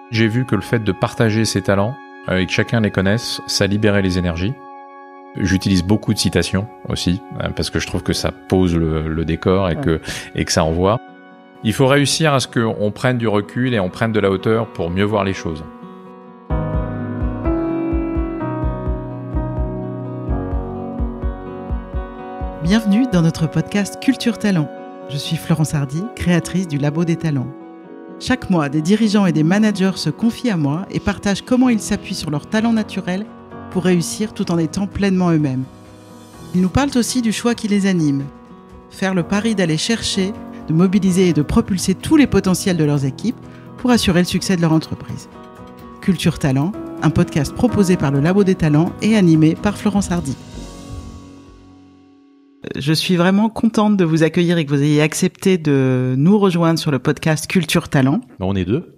J'ai vu que le fait de partager ses talents et que chacun les connaisse, ça libérait les énergies. J'utilise beaucoup de citations aussi, parce que je trouve que ça pose le décor et que ça envoie. Il faut réussir à ce qu'on prenne du recul et on prenne de la hauteur pour mieux voir les choses. Bienvenue dans notre podcast Culture Talent. Je suis Florence Hardy, créatrice du Labo des Talents. Chaque mois, des dirigeants et des managers se confient à moi et partagent comment ils s'appuient sur leurs talents naturels pour réussir tout en étant pleinement eux-mêmes. Ils nous parlent aussi du choix qui les anime. Faire le pari d'aller chercher, de mobiliser et de propulser tous les potentiels de leurs équipes pour assurer le succès de leur entreprise. Culture Talent, un podcast proposé par le Labo des Talents et animé par Florence Hardy. Je suis vraiment contente de vous accueillir et que vous ayez accepté de nous rejoindre sur le podcast Culture Talent. On est deux.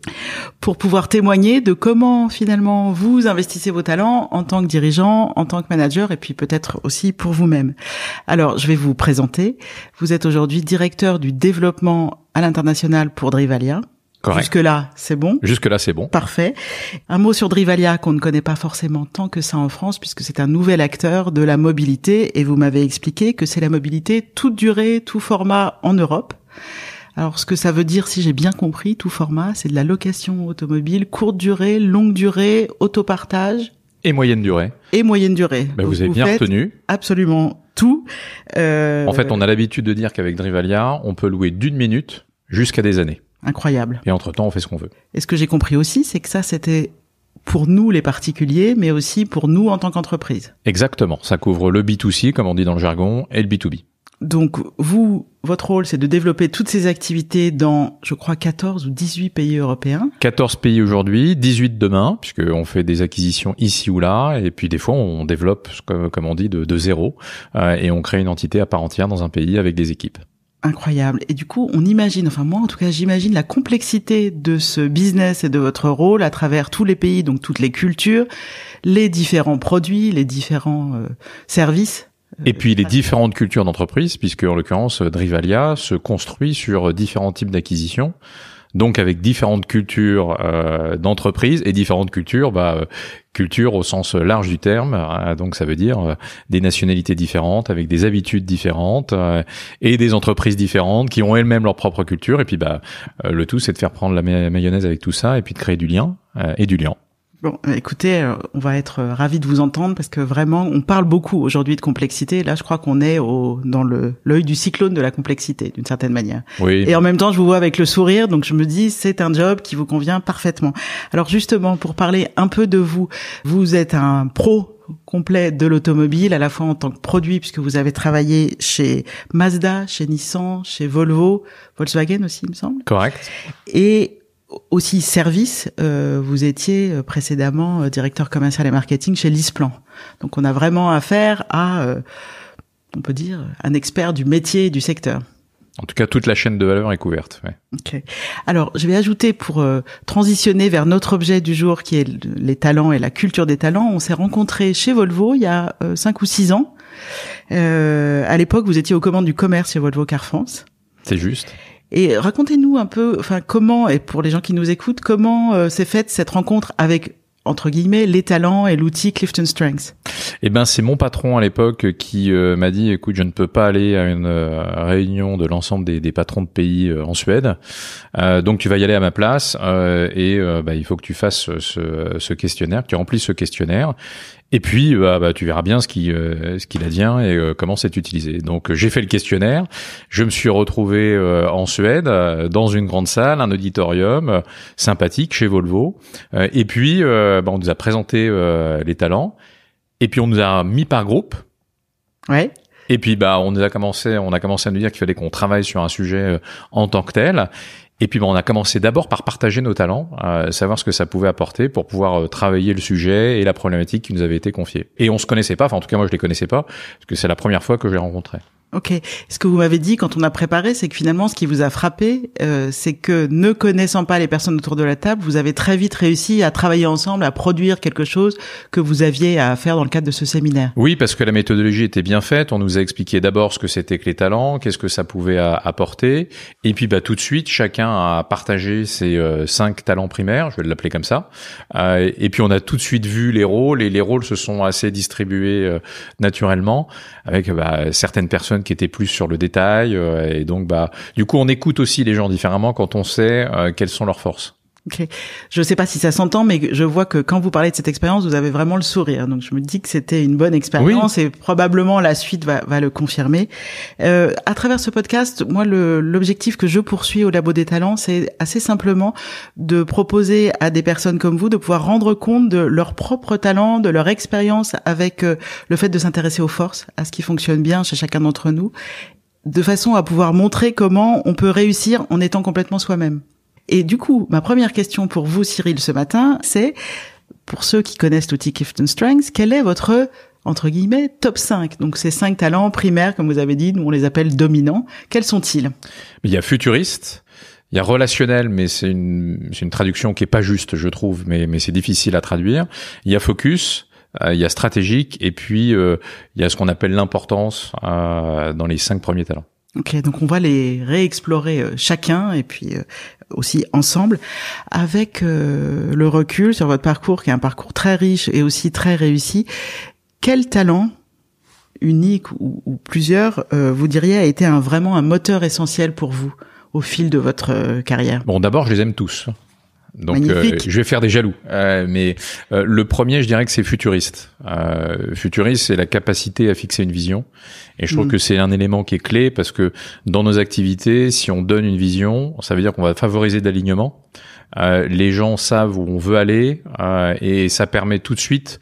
Pour pouvoir témoigner de comment finalement vous investissez vos talents en tant que dirigeant, en tant que manager et puis peut-être aussi pour vous-même. Alors, je vais vous présenter. Vous êtes aujourd'hui directeur du développement à l'international pour Drivalia. Correct. Jusque-là, c'est bon. Jusque-là, c'est bon. Parfait. Un mot sur Drivalia qu'on ne connaît pas forcément tant que ça en France puisque c'est un nouvel acteur de la mobilité et vous m'avez expliqué que c'est la mobilité toute durée, tout format en Europe. Alors, ce que ça veut dire, si j'ai bien compris, tout format, c'est de la location automobile, courte durée, longue durée, autopartage. Et moyenne durée. Et moyenne durée. Ben, vous avez bien retenu. Absolument tout. En fait, on a l'habitude de dire qu'avec Drivalia, on peut louer d'1 minute jusqu'à des années. Incroyable. Et entre-temps, on fait ce qu'on veut. Et ce que j'ai compris aussi, c'est que ça, c'était pour nous les particuliers, mais aussi pour nous en tant qu'entreprise. Exactement. Ça couvre le B2C, comme on dit dans le jargon, et le B2B. Donc, vous, votre rôle, c'est de développer toutes ces activités dans, je crois, 14 ou 18 pays européens. 14 pays aujourd'hui, 18 demain, puisqu'on fait des acquisitions ici ou là, et puis des fois, on développe, comme on dit, de zéro, et on crée une entité à part entière dans un pays avec des équipes. Incroyable. Et du coup, on imagine, enfin moi en tout cas, j'imagine la complexité de ce business et de votre rôle à travers tous les pays, donc toutes les cultures, les différents produits, les différents services. Et puis les différentes cultures d'entreprise, puisque en l'occurrence, Drivalia se construit sur différents types d'acquisitions. Donc avec différentes cultures d'entreprise et différentes cultures, culture au sens large du terme. Donc ça veut dire des nationalités différentes, avec des habitudes différentes et des entreprises différentes qui ont elles-mêmes leur propre culture. Et puis le tout, c'est de faire prendre la mayonnaise avec tout ça et puis de créer du lien et du liant. Bon, écoutez, on va être ravis de vous entendre parce que vraiment, on parle beaucoup aujourd'hui de complexité. Là, je crois qu'on est dans l'œil du cyclone de la complexité, d'une certaine manière. Oui. Et en même temps, je vous vois avec le sourire, donc je me dis, c'est un job qui vous convient parfaitement. Alors justement, pour parler un peu de vous, vous êtes un pro complet de l'automobile, à la fois en tant que produit, puisque vous avez travaillé chez Mazda, chez Nissan, chez Volkswagen aussi, il me semble. Correct. Et aussi service, vous étiez précédemment directeur commercial et marketing chez LeasePlan. Donc on a vraiment affaire à, on peut dire, un expert du métier et du secteur. En tout cas, toute la chaîne de valeur est couverte. Ouais. Ok. Alors, je vais ajouter pour transitionner vers notre objet du jour qui est les talents et la culture des talents. On s'est rencontrés chez Volvo il y a 5 ou 6 ans. À l'époque, vous étiez aux commandes du commerce chez Volvo Car France. C'est juste. Et racontez-nous un peu, enfin comment, et pour les gens qui nous écoutent, comment s'est faite cette rencontre avec, entre guillemets, les talents et l'outil Clifton Strengths. Eh ben, c'est mon patron à l'époque qui m'a dit, écoute, je ne peux pas aller à une réunion de l'ensemble des patrons de pays en Suède, donc tu vas y aller à ma place et il faut que tu fasses ce questionnaire, que tu remplisses ce questionnaire. Et puis, tu verras bien ce qu'il advient et comment c'est utilisé. Donc, j'ai fait le questionnaire. Je me suis retrouvé en Suède, dans une grande salle, un auditorium sympathique chez Volvo. Et puis, on nous a présenté les talents. Et puis, on nous a mis par groupe. Ouais. Et puis, on a commencé à nous dire qu'il fallait qu'on travaille sur un sujet en tant que tel. Et puis, on a commencé d'abord par partager nos talents, savoir ce que ça pouvait apporter pour pouvoir travailler le sujet et la problématique qui nous avait été confiée. Et on se connaissait pas, enfin, en tout cas, moi, je les connaissais pas, parce que c'est la première fois que je les rencontrais. Ok. Ce que vous m'avez dit quand on a préparé, c'est que finalement, ce qui vous a frappé, c'est que ne connaissant pas les personnes autour de la table, vous avez très vite réussi à travailler ensemble, à produire quelque chose que vous aviez à faire dans le cadre de ce séminaire. Oui, parce que la méthodologie était bien faite. On nous a expliqué d'abord ce que c'était que les talents, qu'est-ce que ça pouvait apporter. Et puis, tout de suite, chacun a partagé ses 5 talents primaires, je vais l'appeler comme ça. Et puis, on a tout de suite vu les rôles, et les rôles se sont assez distribués naturellement, avec certaines personnes qui étaient plus sur le détail. Et donc, du coup, on écoute aussi les gens différemment quand on sait quelles sont leurs forces. Okay. Je ne sais pas si ça s'entend, mais je vois que quand vous parlez de cette expérience, vous avez vraiment le sourire. Donc, je me dis que c'était une bonne expérience, oui. Et probablement la suite va le confirmer. À travers ce podcast, moi, l'objectif que je poursuis au Labo des Talents, c'est assez simplement de proposer à des personnes comme vous de pouvoir rendre compte de leurs propres talents, de leur expérience avec le fait de s'intéresser aux forces, à ce qui fonctionne bien chez chacun d'entre nous, de façon à pouvoir montrer comment on peut réussir en étant complètement soi-même. Et du coup, ma première question pour vous, Cyril, ce matin, c'est, pour ceux qui connaissent l'outil Clifton Strengths, quel est votre, entre guillemets, top 5? Donc, ces 5 talents primaires, comme vous avez dit, nous on les appelle dominants. Quels sont-ils? Il y a futuriste, il y a relationnel, mais c'est une traduction qui est pas juste, je trouve, mais c'est difficile à traduire. Il y a focus, il y a stratégique, et puis il y a ce qu'on appelle l'importance dans les 5 premiers talents. Ok, donc on va les réexplorer chacun et puis aussi ensemble avec le recul sur votre parcours qui est un parcours très riche et aussi très réussi. Quel talent unique ou plusieurs vous diriez a été vraiment un moteur essentiel pour vous au fil de votre carrière? Bon, d'abord, je les aime tous. Donc, je vais faire des jaloux. Mais le premier, je dirais que c'est futuriste. Futuriste, c'est la capacité à fixer une vision. Et je trouve que c'est un élément qui est clé parce que dans nos activités, si on donne une vision, ça veut dire qu'on va favoriser de l'alignement. Les gens savent où on veut aller et ça permet tout de suite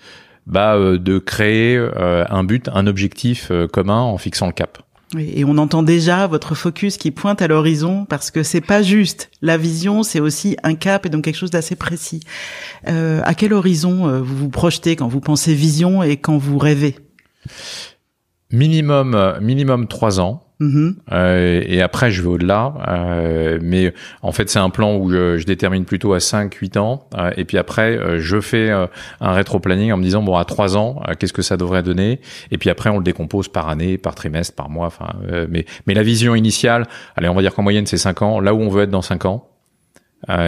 de créer un but, un objectif commun en fixant le cap. Oui, et on entend déjà votre focus qui pointe à l'horizon parce que c'est pas juste la vision, c'est aussi un cap et donc quelque chose d'assez précis. À quel horizon vous vous projetez quand vous pensez vision et quand vous rêvez? Minimum 3 ans. Et après je vais au-delà, mais en fait c'est un plan où je détermine plutôt à 5-8 ans, et puis après je fais un rétro-planning en me disant à 3 ans qu'est-ce que ça devrait donner, et puis après on le décompose par année, par trimestre, par mois, mais la vision initiale, allez on va dire qu'en moyenne c'est 5 ans, là où on veut être dans 5 ans.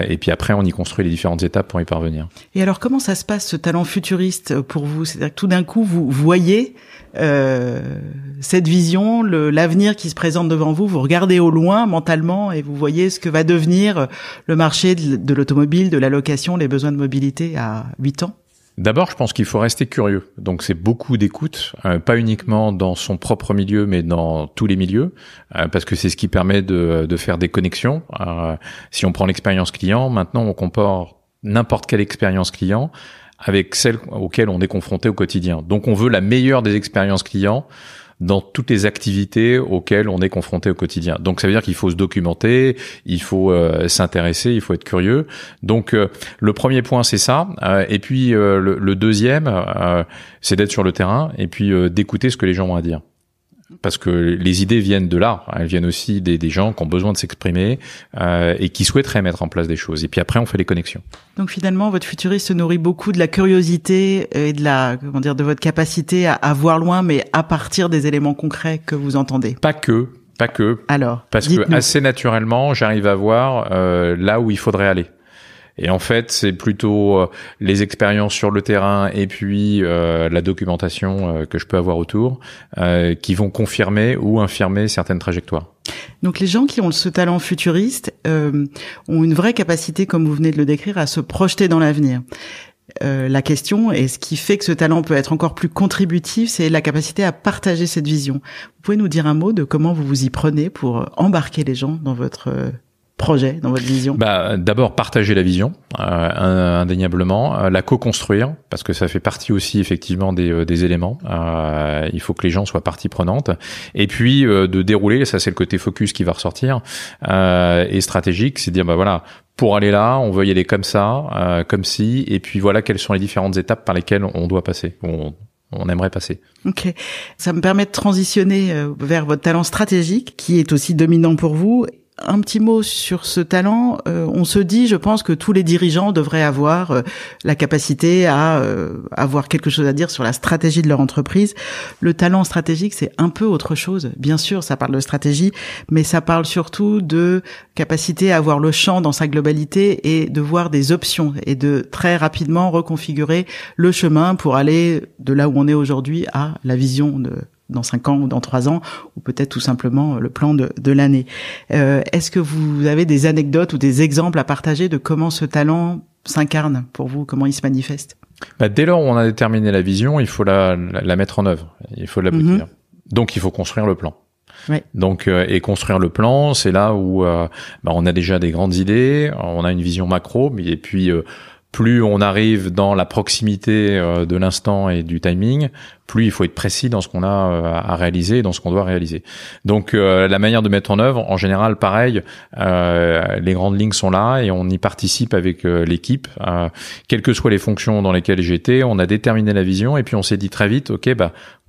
Et puis après, on y construit les différentes étapes pour y parvenir. Et alors, comment ça se passe, ce talent futuriste pour vous? C'est-à-dire que tout d'un coup, vous voyez cette vision, l'avenir qui se présente devant vous, vous regardez au loin mentalement et vous voyez ce que va devenir le marché de l'automobile, de la location, les besoins de mobilité à 8 ans? D'abord, je pense qu'il faut rester curieux. Donc, c'est beaucoup d'écoute, pas uniquement dans son propre milieu, mais dans tous les milieux, parce que c'est ce qui permet de faire des connexions. Si on prend l'expérience client, maintenant, on compare n'importe quelle expérience client avec celle auquel on est confronté au quotidien. Donc, on veut la meilleure des expériences clients dans toutes les activités auxquelles on est confronté au quotidien. Donc ça veut dire qu'il faut se documenter, il faut s'intéresser, il faut être curieux. Donc le premier point c'est ça, et puis le deuxième c'est d'être sur le terrain et puis d'écouter ce que les gens ont à dire. Parce que les idées viennent de là, elles viennent aussi des gens qui ont besoin de s'exprimer et qui souhaiteraient mettre en place des choses. Et puis après, on fait les connexions. Donc finalement, votre futuriste se nourrit beaucoup de la curiosité et de votre capacité à voir loin, mais à partir des éléments concrets que vous entendez. Pas que. Alors, parce que assez naturellement, j'arrive à voir là où il faudrait aller. Et en fait, c'est plutôt les expériences sur le terrain et puis la documentation que je peux avoir autour qui vont confirmer ou infirmer certaines trajectoires. Donc les gens qui ont ce talent futuriste ont une vraie capacité, comme vous venez de le décrire, à se projeter dans l'avenir. La question, et ce qui fait que ce talent peut être encore plus contributif, c'est la capacité à partager cette vision. Vous pouvez nous dire un mot de comment vous vous y prenez pour embarquer les gens dans votre projet, dans votre vision? D'abord, partager la vision, indéniablement, la co-construire, parce que ça fait partie aussi effectivement des éléments. Il faut que les gens soient partie prenante. Et puis de dérouler, ça c'est le côté focus qui va ressortir, et stratégique, c'est dire pour aller là, on veut y aller comme ça, comme ci, et puis voilà quelles sont les différentes étapes par lesquelles on doit passer. on aimerait passer. Ok, ça me permet de transitionner vers votre talent stratégique, qui est aussi dominant pour vous. Un petit mot sur ce talent. On se dit, je pense que tous les dirigeants devraient avoir la capacité à avoir quelque chose à dire sur la stratégie de leur entreprise. Le talent stratégique, c'est un peu autre chose. Bien sûr, ça parle de stratégie, mais ça parle surtout de capacité à avoir le champ dans sa globalité et de voir des options et de très rapidement reconfigurer le chemin pour aller de là où on est aujourd'hui à la vision dans 5 ans ou dans 3 ans, ou peut-être tout simplement le plan de l'année. Est-ce que vous avez des anecdotes ou des exemples à partager de comment ce talent s'incarne pour vous, comment il se manifeste? Dès lors où on a déterminé la vision, il faut la mettre en œuvre, il faut l'aboutir. Donc il faut construire le plan. Ouais. Donc et construire le plan, c'est là où on a déjà des grandes idées, on a une vision macro, et puis plus on arrive dans la proximité de l'instant et du timing, plus il faut être précis dans ce qu'on a à réaliser et dans ce qu'on doit réaliser. Donc la manière de mettre en œuvre, en général, pareil, les grandes lignes sont là et on y participe avec l'équipe. Quelles que soient les fonctions dans lesquelles j'étais, on a déterminé la vision et puis on s'est dit très vite,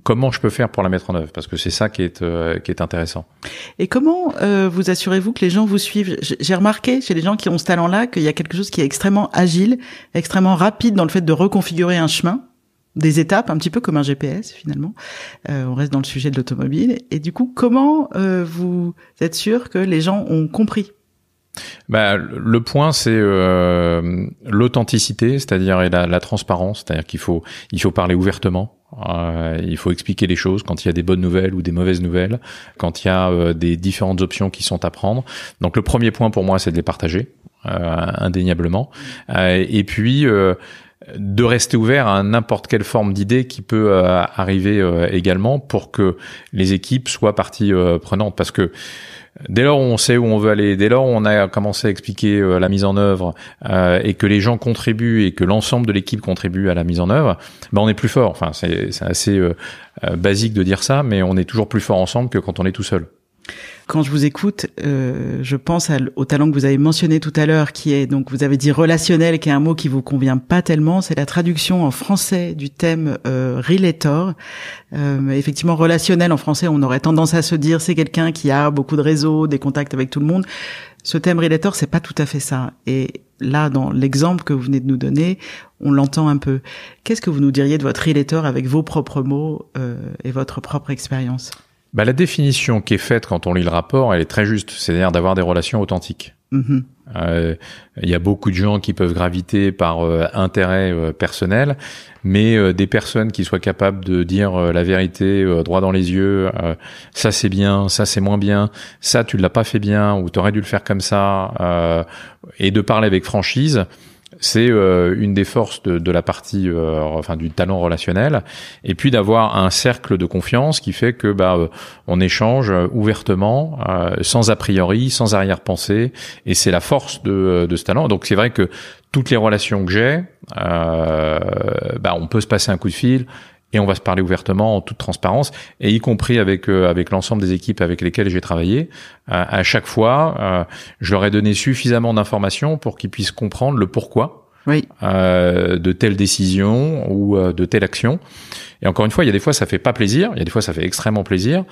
comment je peux faire pour la mettre en œuvre? Parce que c'est ça qui est intéressant. Et comment vous assurez-vous que les gens vous suivent? J'ai remarqué chez les gens qui ont ce talent-là qu'il y a quelque chose qui est extrêmement agile, extrêmement rapide dans le fait de reconfigurer un chemin, des étapes, un petit peu comme un GPS finalement. On reste dans le sujet de l'automobile. Et du coup, comment vous êtes sûr que les gens ont compris? Le point, c'est l'authenticité, c'est-à-dire la transparence, c'est-à-dire qu'il faut parler ouvertement. Il faut expliquer les choses quand il y a des bonnes nouvelles ou des mauvaises nouvelles, quand il y a des différentes options qui sont à prendre. Donc le premier point pour moi, c'est de les partager, indéniablement. Et puis de rester ouvert à n'importe quelle forme d'idée qui peut arriver également pour que les équipes soient partie prenante. Parce que dès lors où on sait où on veut aller, dès lors où on a commencé à expliquer la mise en œuvre et que les gens contribuent et que l'ensemble de l'équipe contribue à la mise en œuvre, on est plus fort. Enfin, c'est assez basique de dire ça, mais on est toujours plus fort ensemble que quand on est tout seul. Quand je vous écoute, je pense au talent que vous avez mentionné tout à l'heure, qui est, donc vous avez dit relationnel, qui est un mot qui vous convient pas tellement. C'est la traduction en français du thème relator. Effectivement, relationnel en français, on aurait tendance à se dire c'est quelqu'un qui a beaucoup de réseaux, des contacts avec tout le monde. Ce thème relator, c'est pas tout à fait ça. Et là, dans l'exemple que vous venez de nous donner, on l'entend un peu. Qu'est-ce que vous nous diriez de votre relator avec vos propres mots et votre propre expérience? La définition qui est faite quand on lit le rapport, elle est très juste, c'est-à-dire d'avoir des relations authentiques. Il y a beaucoup de gens qui peuvent graviter par intérêt personnel, mais des personnes qui soient capables de dire la vérité droit dans les yeux, ça c'est bien, ça c'est moins bien, ça tu l'as pas fait bien ou t'aurais dû le faire comme ça, et de parler avec franchise. C'est une des forces de la partie du talent relationnel, et puis d'avoir un cercle de confiance qui fait que on échange ouvertement, sans a priori, sans arrière-pensée, et c'est la force de ce talent. Donc c'est vrai que toutes les relations que j'ai, on peut se passer un coup de fil et on va se parler ouvertement en toute transparence, et y compris avec l'ensemble des équipes avec lesquelles j'ai travaillé. À chaque fois, je leur ai donné suffisamment d'informations pour qu'ils puissent comprendre le pourquoi de telle décision ou de telle action. Et encore une fois, il y a des fois ça fait pas plaisir, il y a des fois ça fait extrêmement plaisir,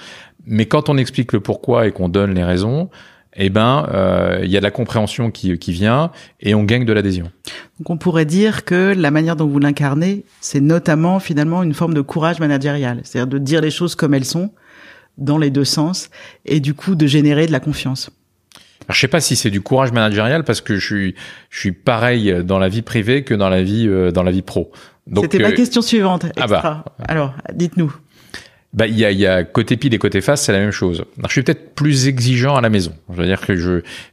mais quand on explique le pourquoi et qu'on donne les raisons, il y a de la compréhension qui vient et on gagne de l'adhésion. Donc on pourrait dire que la manière dont vous l'incarnez, c'est notamment finalement une forme de courage managérial, c'est-à-dire de dire les choses comme elles sont, dans les deux sens, et du coup de générer de la confiance. Alors, je sais pas si c'est du courage managérial parce que je suis pareil dans la vie privée que dans la vie pro. Donc, c'était ma question suivante. Extra. Alors, dites-nous. Il y a côté pile et côté face, c'est la même chose. Alors, je suis peut-être plus exigeant à la maison. Je veux dire que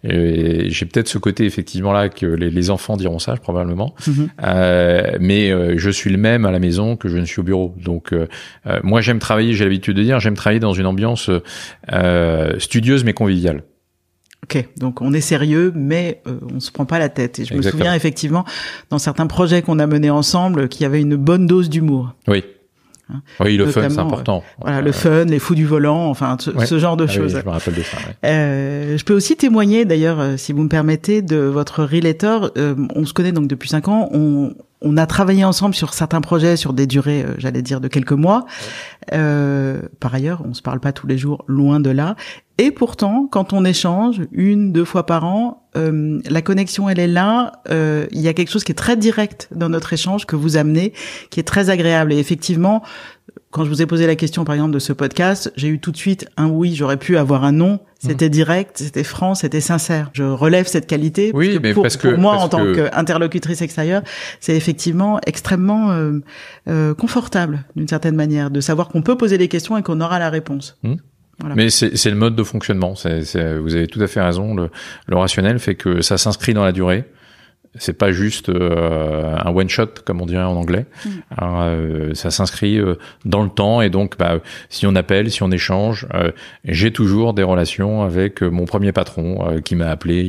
j'ai peut-être ce côté effectivement là que les enfants diront ça probablement. Mais je suis le même à la maison que je ne suis au bureau. Donc moi j'ai l'habitude de dire j'aime travailler dans une ambiance studieuse mais conviviale. Ok, donc on est sérieux, mais on se prend pas la tête. Et je me souviens effectivement dans certains projets qu'on a menés ensemble qu'il y avait une bonne dose d'humour. Oui. Oui, le fun, c'est important. Le fun, les fous du volant, enfin, ce genre de choses. Oui, je me rappelle de ça. Je peux aussi témoigner, d'ailleurs, si vous me permettez, de votre relator. On se connaît donc depuis 5 ans. on a travaillé ensemble sur certains projets sur des durées, j'allais dire, de quelques mois. Par ailleurs, on se parle pas tous les jours, loin de là. Et pourtant, quand on échange 1-2 fois par an, la connexion, elle est là. Il y a quelque chose qui est très direct dans notre échange que vous amenez, qui est très agréable. Et effectivement, quand je vous ai posé la question, par exemple, de ce podcast, j'ai eu tout de suite un oui, j'aurais pu avoir un non. C'était direct, c'était franc, c'était sincère. Je relève cette qualité. Oui, mais pour moi, en tant qu'interlocutrice extérieure, c'est effectivement extrêmement confortable, d'une certaine manière, de savoir qu'on peut poser des questions et qu'on aura la réponse. Voilà. Mais c'est le mode de fonctionnement. Vous avez tout à fait raison. Le rationnel fait que ça s'inscrit dans la durée. C'est pas juste un one shot comme on dirait en anglais. Ça s'inscrit dans le temps et donc si on appelle, si on échange, j'ai toujours des relations avec mon premier patron qui m'a appelé il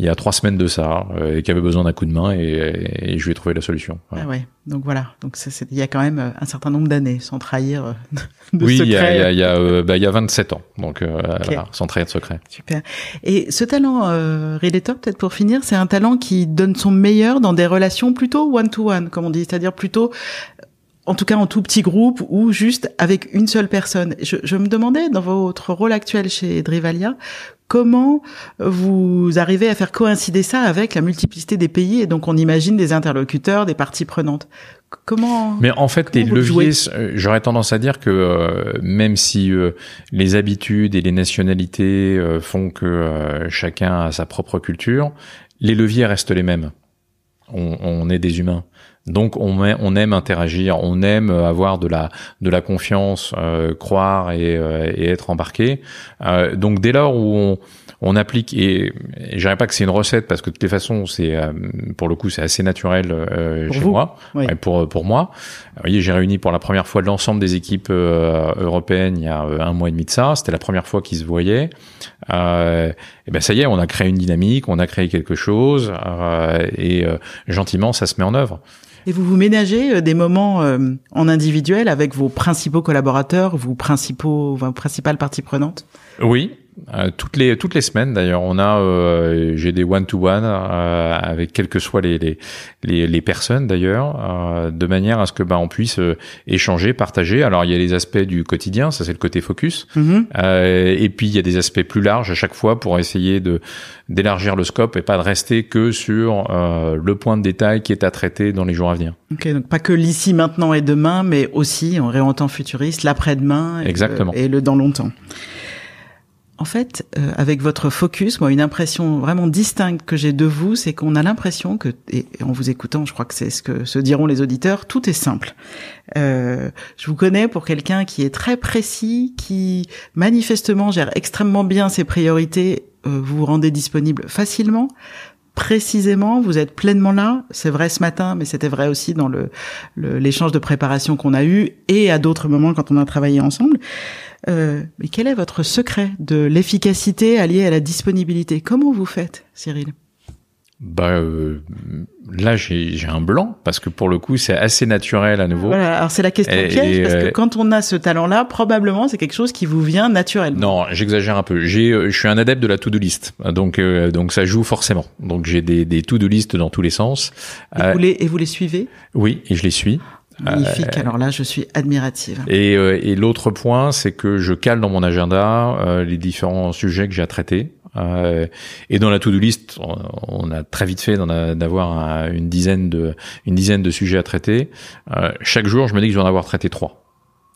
y a 3 semaines de ça et qui avait besoin d'un coup de main et je lui ai trouvé la solution. Voilà. Ah ouais. Donc voilà. Donc il y a quand même un certain nombre d'années sans trahir de oui, secret. il y a 27 ans. Donc voilà, sans trahir de secret. Super. Et ce talent Relator, peut-être pour finir, c'est un talent qui donne son meilleur dans des relations plutôt one-to-one, comme on dit, c'est-à-dire plutôt, en tout cas en tout petit groupe ou juste avec une seule personne. Je me demandais, dans votre rôle actuel chez Drivalia, comment vous arrivez à faire coïncider ça avec la multiplicité des pays et donc on imagine des interlocuteurs, des parties prenantes. Comment? Mais en fait, les leviers, j'aurais tendance à dire que même si les habitudes et les nationalités font que chacun a sa propre culture, les leviers restent les mêmes. On est des humains. Donc on aime interagir, on aime avoir de la confiance, croire et être embarqué. Donc dès lors où on applique, et je dirais pas que c'est une recette parce que de toutes les façons c'est pour le coup c'est assez naturel chez moi, oui. Pour moi. Vous voyez, j'ai réuni pour la première fois l'ensemble des équipes européennes il y a 1 mois et demi de ça. C'était la première fois qu'ils se voyaient. Et ben ça y est, on a créé une dynamique, on a créé quelque chose et gentiment ça se met en œuvre. Et vous ménagez des moments en individuel avec vos principaux collaborateurs, vos principales parties prenantes? Oui. Toutes les semaines d'ailleurs, j'ai des one-to-one avec quelles que soient les personnes d'ailleurs, de manière à ce que on puisse échanger, partager. Alors il y a les aspects du quotidien, ça c'est le côté focus, et puis il y a des aspects plus larges à chaque fois pour essayer d'élargir le scope et pas de rester que sur le point de détail qui est à traiter dans les jours à venir. Ok, donc pas que l'ici, maintenant et demain, mais aussi en réorientant futuriste, l'après-demain et le dans longtemps. En fait, avec votre focus, moi, une impression vraiment distincte que j'ai de vous, c'est qu'on a l'impression que, et en vous écoutant, je crois que c'est ce que se diront les auditeurs, tout est simple. Je vous connais pour quelqu'un qui est très précis, qui manifestement gère extrêmement bien ses priorités. Vous vous rendez disponible facilement, précisément, vous êtes pleinement là. C'est vrai ce matin, mais c'était vrai aussi dans l'échange de préparation qu'on a eu et à d'autres moments quand on a travaillé ensemble. Mais quel est votre secret de l'efficacité alliée à la disponibilité? Comment vous faites, Cyril? Là, j'ai un blanc parce que pour le coup, c'est assez naturel à nouveau. Voilà, alors c'est la question piège parce que quand on a ce talent-là, probablement c'est quelque chose qui vous vient naturellement. Non, j'exagère un peu. Je suis un adepte de la to-do list, donc ça joue forcément. Donc j'ai des to-do list dans tous les sens. Et vous les suivez? Oui, et je les suis. Magnifique. Alors là, je suis admirative. Et l'autre point, c'est que je cale dans mon agenda les différents sujets que j'ai à traiter. Et dans la to-do list, on a très vite fait d'avoir une dizaine de sujets à traiter. Chaque jour, je me dis que je vais en avoir traité 3.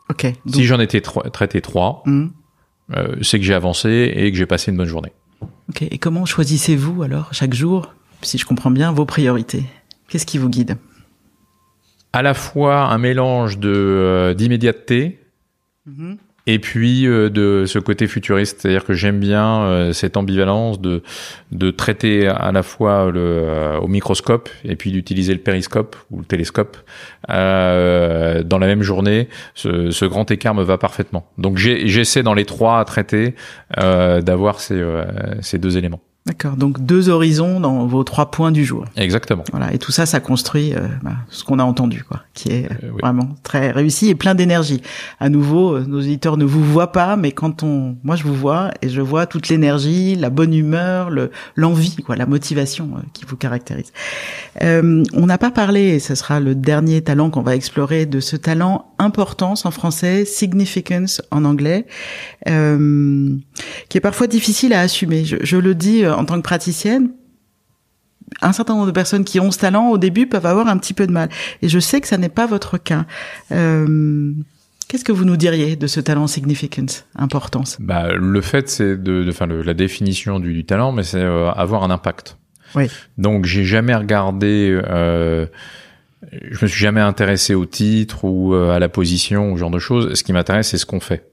Ok. Donc... Si j'en étais traité 3, c'est que j'ai avancé et que j'ai passé une bonne journée. Ok. Et comment choisissez-vous alors chaque jour, si je comprends bien, vos priorités? Qu'est-ce qui vous guide? À la fois un mélange d'immédiateté et puis de ce côté futuriste, c'est-à-dire que j'aime bien cette ambivalence de traiter à la fois au microscope et puis d'utiliser le périscope ou le télescope dans la même journée. Ce grand écart me va parfaitement. Donc j'essaie dans les 3 à traiter d'avoir ces 2 éléments. D'accord, donc 2 horizons dans vos 3 points du jour. Exactement. Voilà, et tout ça, ça construit ce qu'on a entendu, quoi, qui est vraiment très réussi et plein d'énergie. À nouveau, nos auditeurs ne vous voient pas, mais moi je vous vois et je vois toute l'énergie, la bonne humeur, l'envie, quoi, la motivation qui vous caractérise. On n'a pas parlé, et ce sera le dernier talent qu'on va explorer, de ce talent importance en français, significance en anglais, qui est parfois difficile à assumer. Je le dis en tant que praticienne, un certain nombre de personnes qui ont ce talent au début peuvent avoir un petit peu de mal. Et je sais que ça n'est pas votre cas. Qu'est-ce que vous nous diriez de ce talent significance, importance? Le fait, c'est la définition du talent, mais c'est avoir un impact. Oui. Donc j'ai jamais regardé, je me suis jamais intéressé au titre ou à la position ou ce genre de choses. Ce qui m'intéresse, c'est ce qu'on fait.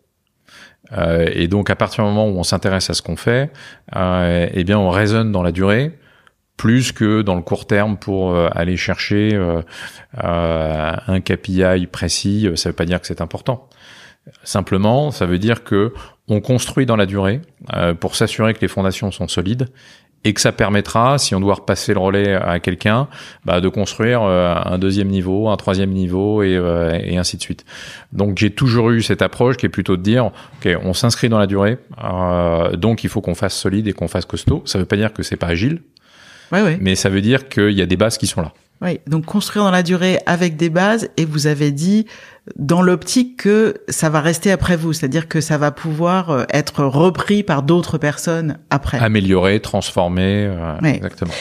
Et donc à partir du moment où on s'intéresse à ce qu'on fait, eh bien on raisonne dans la durée plus que dans le court terme pour aller chercher un KPI précis. Ça veut pas dire que c'est important. Simplement, ça veut dire que on construit dans la durée pour s'assurer que les fondations sont solides et que ça permettra, si on doit repasser le relais à quelqu'un, de construire un 2e niveau, un 3e niveau et ainsi de suite. Donc j'ai toujours eu cette approche qui est plutôt de dire, ok, on s'inscrit dans la durée, donc il faut qu'on fasse solide et qu'on fasse costaud. Ça veut pas dire que c'est pas agile, mais ça veut dire qu'il y a des bases qui sont là. Oui, donc construire dans la durée avec des bases, et vous avez dit dans l'optique que ça va rester après vous, c'est-à-dire que ça va pouvoir être repris par d'autres personnes après. Améliorer, transformer, exactement.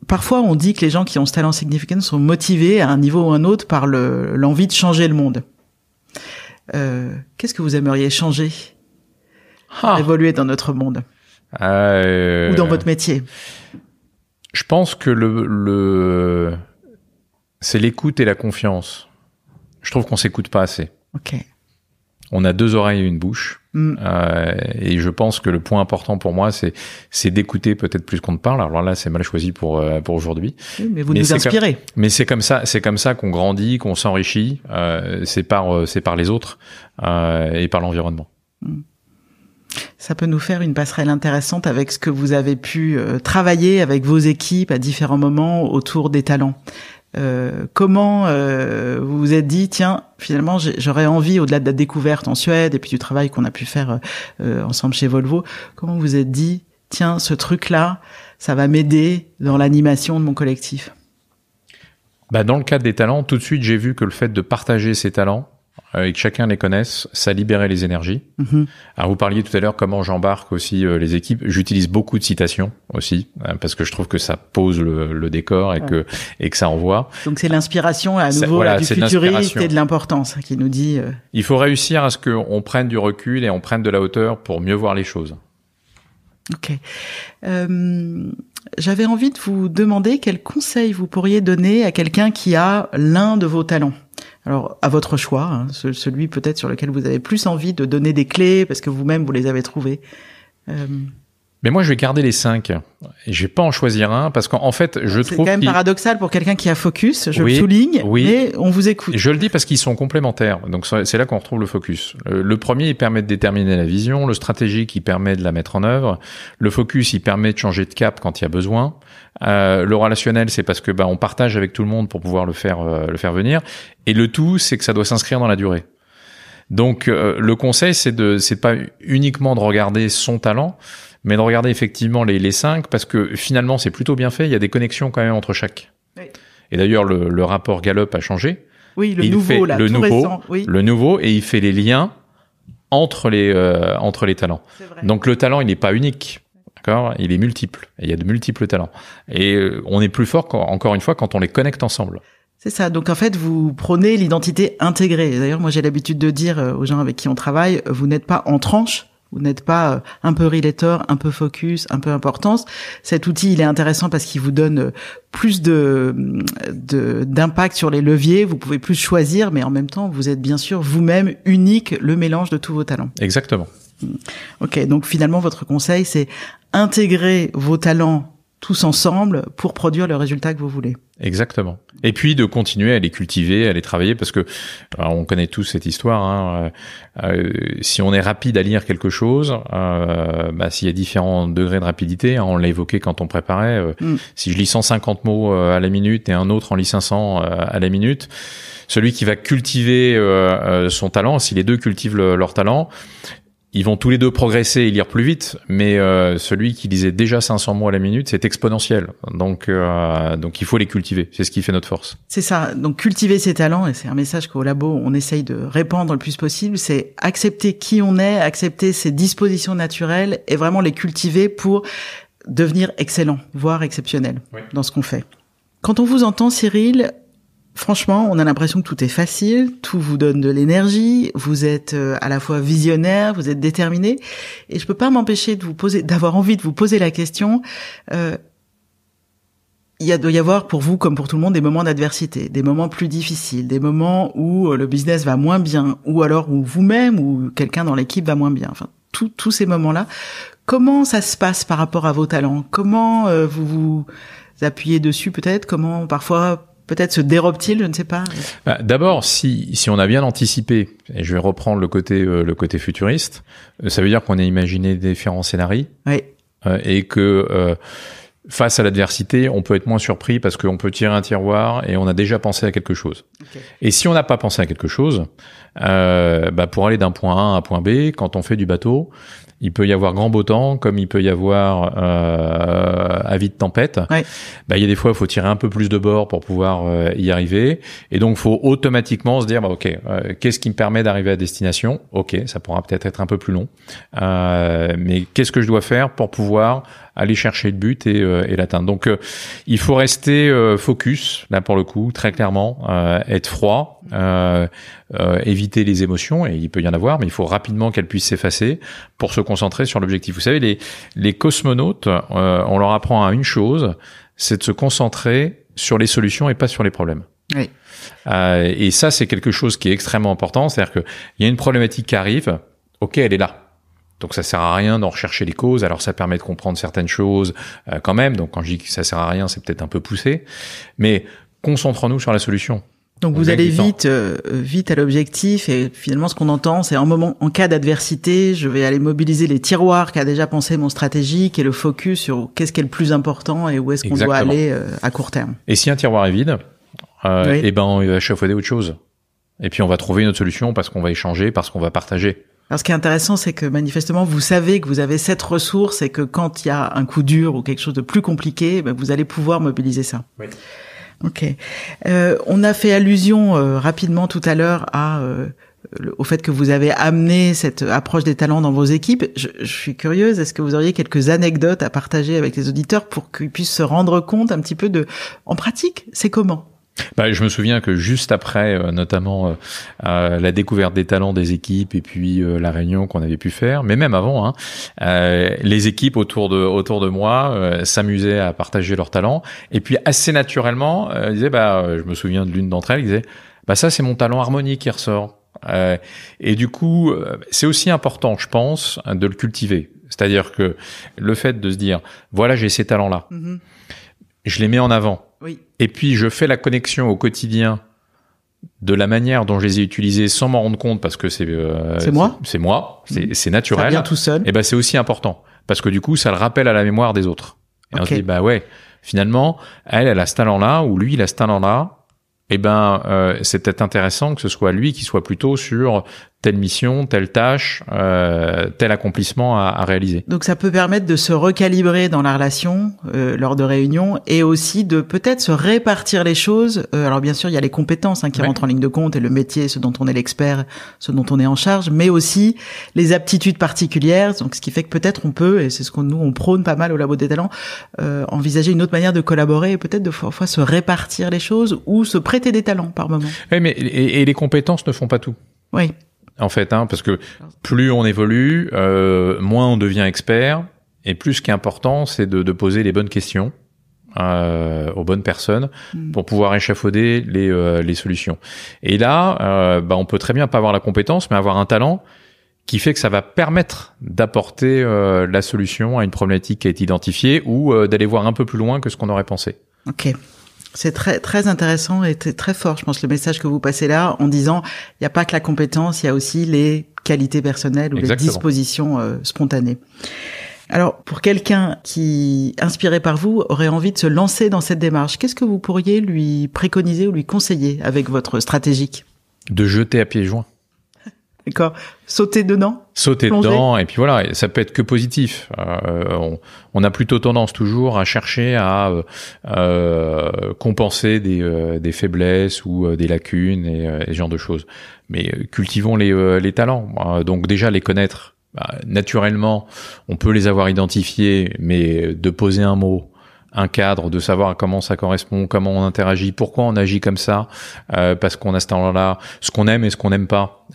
Parfois, on dit que les gens qui ont ce talent significant sont motivés à un niveau ou un autre par l'envie de changer le monde. Qu'est-ce que vous aimeriez changer, évoluer dans notre monde ou dans votre métier? Je pense que c'est l'écoute et la confiance. Je trouve qu'on s'écoute pas assez. Ok. On a 2 oreilles et une bouche. Et je pense que le point important pour moi, c'est d'écouter peut-être plus qu'on ne parle. Alors là, c'est mal choisi pour aujourd'hui. Oui, mais vous nous inspirez. Mais c'est comme ça qu'on grandit, qu'on s'enrichit. C'est par les autres et par l'environnement. Ça peut nous faire une passerelle intéressante avec ce que vous avez pu travailler avec vos équipes à différents moments autour des talents. Comment vous vous êtes dit, tiens, finalement, j'aurais envie, au-delà de la découverte en Suède et puis du travail qu'on a pu faire ensemble chez Volvo, comment vous vous êtes dit, tiens, ce truc-là, ça va m'aider dans l'animation de mon collectif? Dans le cadre des talents, tout de suite, j'ai vu que le fait de partager ces talents, et que chacun les connaisse, ça libérait les énergies. Alors vous parliez tout à l'heure comment j'embarque aussi les équipes. J'utilise beaucoup de citations aussi parce que je trouve que ça pose le décor et que ça envoie. Donc c'est l'inspiration à nouveau du futuriste et de l'importance qui nous dit. Il faut réussir à ce qu'on prenne du recul et on prenne de la hauteur pour mieux voir les choses. Ok. J'avais envie de vous demander quel conseil vous pourriez donner à quelqu'un qui a l'un de vos talents. Alors, à votre choix, celui peut-être sur lequel vous avez plus envie de donner des clés parce que vous-même, vous les avez trouvés. Mais moi, je vais garder les 5. Et je vais pas en choisir un parce qu'en fait, je trouve... C'est quand même paradoxal pour quelqu'un qui a focus, je le souligne, mais on vous écoute. Je le dis parce qu'ils sont complémentaires. Donc, c'est là qu'on retrouve le focus. Le premier, il permet de déterminer la vision. Le stratégique, il permet de la mettre en œuvre. Le focus, il permet de changer de cap quand il y a besoin. Le relationnel, c'est parce que on partage avec tout le monde pour pouvoir le faire venir. Et le tout, c'est que ça doit s'inscrire dans la durée. Donc, le conseil, c'est pas uniquement de regarder son talent, mais de regarder effectivement les 5, parce que finalement, c'est plutôt bien fait. Il y a des connexions quand même entre chaque. Oui. Et d'ailleurs, le rapport Gallup a changé. Oui, le nouveau, là, tout récent. Oui. Le nouveau, et il fait les liens entre les talents. Donc, le talent, il n'est pas unique. D'accord ? Il est multiple. Et il y a de multiples talents. Et on est plus fort, encore une fois, quand on les connecte ensemble. C'est ça. Donc, en fait, vous prenez l'identité intégrée. D'ailleurs, moi, j'ai l'habitude de dire aux gens avec qui on travaille, vous n'êtes pas en tranche. Vous n'êtes pas un peu relator, un peu focus, un peu importance. Cet outil, il est intéressant parce qu'il vous donne plus d'impact sur les leviers. Vous pouvez plus choisir, mais en même temps, vous êtes bien sûr vous-même unique, le mélange de tous vos talents. Exactement. Ok. Donc, finalement, votre conseil, c'est intégrer vos talents tous ensemble pour produire le résultat que vous voulez. Exactement. Et puis de continuer à les cultiver, à les travailler, parce que alors on connaît tous cette histoire. Hein, si on est rapide à lire quelque chose, s'il y a différents degrés de rapidité, hein, on l'a évoqué quand on préparait. Si je lis 150 mots à la minute et un autre en lit 500 à la minute, celui qui va cultiver son talent, si les deux cultivent leur talent, ils vont tous les deux progresser et lire plus vite, mais celui qui lisait déjà 500 mots à la minute, c'est exponentiel. Donc il faut les cultiver. C'est ce qui fait notre force. C'est ça. Donc cultiver ses talents, et c'est un message qu'au labo on essaye de répandre le plus possible, c'est accepter qui on est, accepter ses dispositions naturelles et vraiment les cultiver pour devenir excellent, voire exceptionnel dans ce qu'on fait. Quand on vous entend, Cyril, franchement, on a l'impression que tout est facile, tout vous donne de l'énergie, vous êtes à la fois visionnaire, vous êtes déterminé, et je peux pas m'empêcher d'avoir envie de vous poser la question. Doit y avoir pour vous, comme pour tout le monde, des moments d'adversité, des moments plus difficiles, des moments où le business va moins bien, ou alors où vous-même ou quelqu'un dans l'équipe va moins bien. Enfin, tous ces moments-là. Comment ça se passe par rapport à vos talents? Comment vous vous appuyez dessus peut-être? Comment parfois peut-être se dérobe-t-il, je ne sais pas. D'abord, si on a bien anticipé, et je vais reprendre le côté futuriste, ça veut dire qu'on a imaginé différents scénarios, et que face à l'adversité, on peut être moins surpris parce qu'on peut tirer un tiroir et on a déjà pensé à quelque chose. Et si on n'a pas pensé à quelque chose, pour aller d'un point A à un point B, quand on fait du bateau, il peut y avoir grand beau temps, comme il peut y avoir avis de tempête. Il y a des fois, il faut tirer un peu plus de bord pour pouvoir y arriver. Et donc, il faut automatiquement se dire, qu'est-ce qui me permet d'arriver à destination? Ok, ça pourra peut-être être un peu plus long. Mais qu'est-ce que je dois faire pour pouvoir aller chercher le but et l'atteindre? Donc, il faut rester focus, là pour le coup, très clairement, être froid, éviter les émotions, et il peut y en avoir, mais il faut rapidement qu'elles puissent s'effacer pour se concentrer sur l'objectif. Vous savez, les cosmonautes, on leur apprend à une chose, c'est de se concentrer sur les solutions et pas sur les problèmes. Oui. Et ça, c'est quelque chose qui est extrêmement important, c'est-à-dire qu'il y a une problématique qui arrive, ok, elle est là. Donc ça sert à rien d'en rechercher les causes. Alors ça permet de comprendre certaines choses quand même. Donc quand je dis que ça sert à rien, c'est peut-être un peu poussé. Mais concentrons-nous sur la solution. Donc vous allez vite à l'objectif, et finalement ce qu'on entend, c'est en cas d'adversité, je vais aller mobiliser les tiroirs qu'a déjà pensé mon stratégique et le focus sur qu'est-ce qui est le plus important et où est-ce qu'on doit aller à court terme. Et si un tiroir est vide, il va échafauder autre chose. Et puis on va trouver une autre solution parce qu'on va échanger, parce qu'on va partager. Alors ce qui est intéressant, c'est que manifestement, vous savez que vous avez cette ressource et que quand il y a un coup dur ou quelque chose de plus compliqué, vous allez pouvoir mobiliser ça. Oui. Ok. On a fait allusion rapidement tout à l'heure au fait que vous avez amené cette approche des talents dans vos équipes. Je suis curieuse, est-ce que vous auriez quelques anecdotes à partager avec les auditeurs pour qu'ils puissent se rendre compte un petit peu en pratique, c'est comment? Je me souviens que juste après, notamment la découverte des talents des équipes et puis la réunion qu'on avait pu faire, mais même avant, les équipes autour de moi s'amusaient à partager leurs talents. Et puis assez naturellement, ils disaient, je me souviens de l'une d'entre elles, ils disaient, ça c'est mon talent harmonique qui ressort. Et du coup, c'est aussi important, je pense, de le cultiver. C'est-à-dire que le fait de se dire, voilà, j'ai ces talents-là, je les mets en avant. Oui. Et puis, je fais la connexion au quotidien de la manière dont je les ai utilisés sans m'en rendre compte parce que c'est moi, c'est naturel. Ça vient tout seul. Et c'est aussi important parce que du coup, ça le rappelle à la mémoire des autres. Et on se dit, finalement, elle a ce talent-là ou lui, il a ce talent-là. C'est peut-être intéressant que ce soit lui qui soit plutôt sur telle mission, telle tâche, tel accomplissement à réaliser. Donc ça peut permettre de se recalibrer dans la relation lors de réunions et aussi de peut-être se répartir les choses. Alors bien sûr, il y a les compétences qui rentrent en ligne de compte et le métier, ce dont on est l'expert, ce dont on est en charge, mais aussi les aptitudes particulières. Donc ce qui fait que peut-être on peut, et c'est ce qu'on on prône pas mal au Labo des Talents, envisager une autre manière de collaborer et peut-être de fois se répartir les choses ou se prêter des talents par moment. Oui, mais et les compétences ne font pas tout. Oui. En fait, parce que plus on évolue, moins on devient expert, et plus ce qui est important, c'est de poser les bonnes questions aux bonnes personnes pour pouvoir échafauder les solutions. Et là, on peut très bien pas avoir la compétence, mais avoir un talent qui fait que ça va permettre d'apporter la solution à une problématique qui a été identifiée ou d'aller voir un peu plus loin que ce qu'on aurait pensé. Ok. C'est très, très intéressant et très fort, je pense, le message que vous passez là en disant il n'y a pas que la compétence, il y a aussi les qualités personnelles ou Exactement. les dispositions spontanées. Alors, pour quelqu'un qui, inspiré par vous, aurait envie de se lancer dans cette démarche, qu'est-ce que vous pourriez lui préconiser ou lui conseiller avec votre stratégique ? De jeter à pieds joints. D'accord. Sauter dedans ? Sauter Plonger. dedans, et puis voilà, ça peut être que positif. On a plutôt tendance toujours à chercher à compenser des faiblesses ou des lacunes et ce genre de choses. Mais cultivons les talents. Donc déjà les connaître. Naturellement, on peut les avoir identifiés, mais de poser un mot, un cadre, de savoir comment ça correspond, comment on interagit, pourquoi on agit comme ça, parce qu'on a ce talent-là, ce qu'on aime et ce qu'on n'aime pas.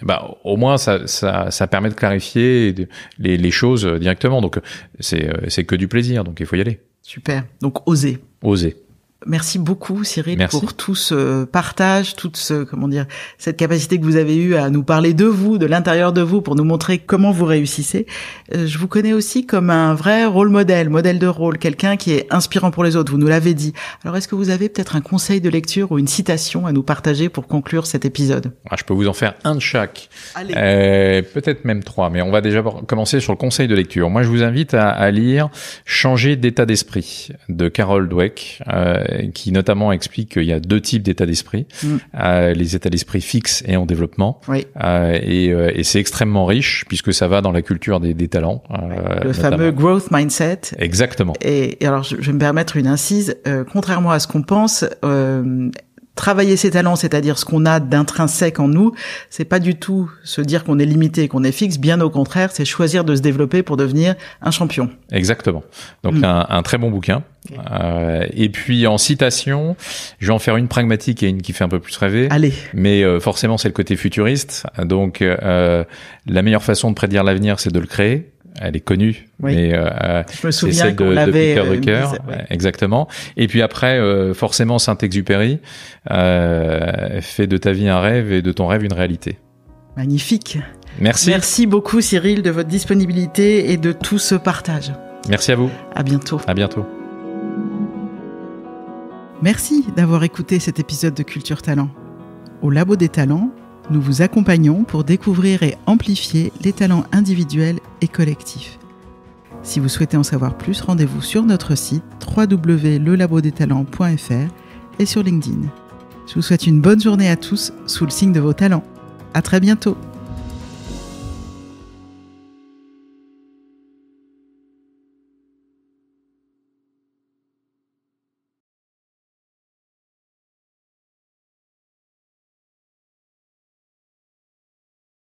Au moins ça permet de clarifier les choses directement. Donc c'est que du plaisir, donc il faut y aller. Super. Donc oser. Oser. Merci beaucoup Cyril. Merci. Pour tout ce partage, cette capacité que vous avez eue à nous parler de vous, de l'intérieur de vous, pour nous montrer comment vous réussissez. Je vous connais aussi comme un vrai modèle de rôle, quelqu'un qui est inspirant pour les autres, vous nous l'avez dit. Alors est-ce que vous avez peut-être un conseil de lecture ou une citation à nous partager pour conclure cet épisode ? Je peux vous en faire un de chaque. Allez. Peut-être même 3, mais on va déjà commencer sur le conseil de lecture. Moi, je vous invite à lire « Changer d'état d'esprit » de Carol Dweck, qui notamment explique qu'il y a 2 types d'états d'esprit, les états d'esprit fixes et en développement. Oui. Et c'est extrêmement riche puisque ça va dans la culture des talents. Le fameux growth mindset. Exactement. Et alors, je vais me permettre une incise. Contrairement à ce qu'on pense, travailler ses talents, c'est-à-dire ce qu'on a d'intrinsèque en nous, c'est pas du tout se dire qu'on est limité, qu'on est fixe. Bien au contraire, c'est choisir de se développer pour devenir un champion. Exactement. Donc un très bon bouquin. Et puis en citation, je vais en faire une pragmatique et une qui fait un peu plus rêver. Allez. Mais forcément, c'est le côté futuriste. Donc la meilleure façon de prédire l'avenir, c'est de le créer. Elle est connue, oui. Mais je me souviens c'est celle qu'on de l'avait Peter Drucker, exactement. Et puis après, forcément, Saint-Exupéry fait de ta vie un rêve et de ton rêve une réalité. Magnifique. Merci. Merci beaucoup Cyril de votre disponibilité et de tout ce partage. Merci à vous. À bientôt. À bientôt. Merci d'avoir écouté cet épisode de Culture Talent. Au Labo des Talents, nous vous accompagnons pour découvrir et amplifier les talents individuels et collectifs. Si vous souhaitez en savoir plus, rendez-vous sur notre site www.lelabodestalents.fr et sur LinkedIn. Je vous souhaite une bonne journée à tous sous le signe de vos talents. À très bientôt.